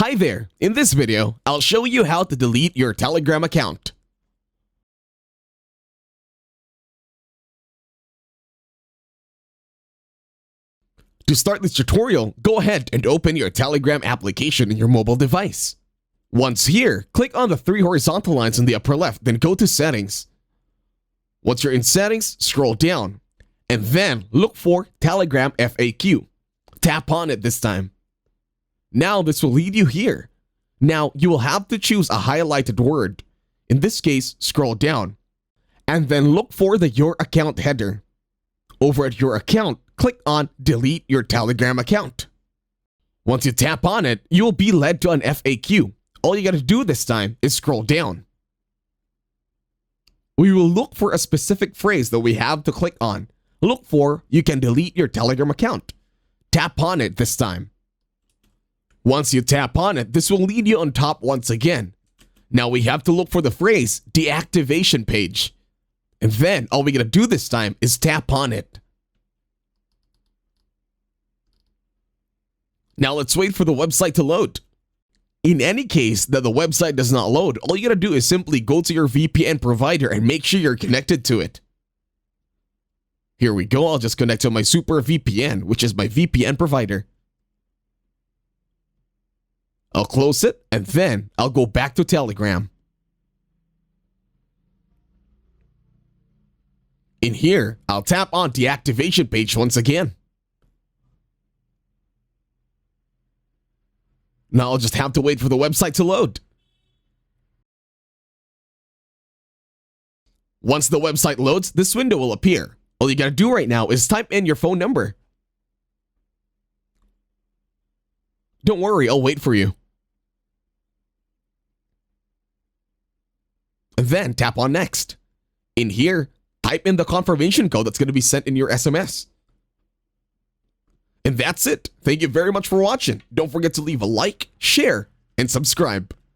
Hi there! In this video, I'll show you how to delete your Telegram account. To start this tutorial, go ahead and open your Telegram application in your mobile device. Once here, click on the three horizontal lines in the upper left, then go to Settings. Once you're in Settings, scroll down, and then look for Telegram FAQ. Tap on it this time. Now this will lead you here. Now you will have to choose a highlighted word. In this case, scroll down, and then look for the Your Account header. Over at Your Account, click on Delete Your Telegram Account. Once you tap on it, you will be led to an FAQ. All you gotta do this time is scroll down. We will look for a specific phrase that we have to click on. Look for You Can Delete Your Telegram Account. Tap on it this time. Once you tap on it, this will lead you on top once again. Now we have to look for the phrase Deactivation Page. And then all we gotta do this time is tap on it. Now let's wait for the website to load. In any case that the website does not load, all you gotta do is simply go to your VPN provider and make sure you're connected to it. Here we go, I'll just connect to my Super VPN, which is my VPN provider. I'll close it, and then I'll go back to Telegram. In here, I'll tap on Deactivation Page once again. Now I'll just have to wait for the website to load. Once the website loads, this window will appear. All you gotta do right now is type in your phone number. Don't worry, I'll wait for you. And then tap on Next. In here, type in the confirmation code that's going to be sent in your SMS. And that's it. Thank you very much for watching. Don't forget to leave a like, share, and subscribe.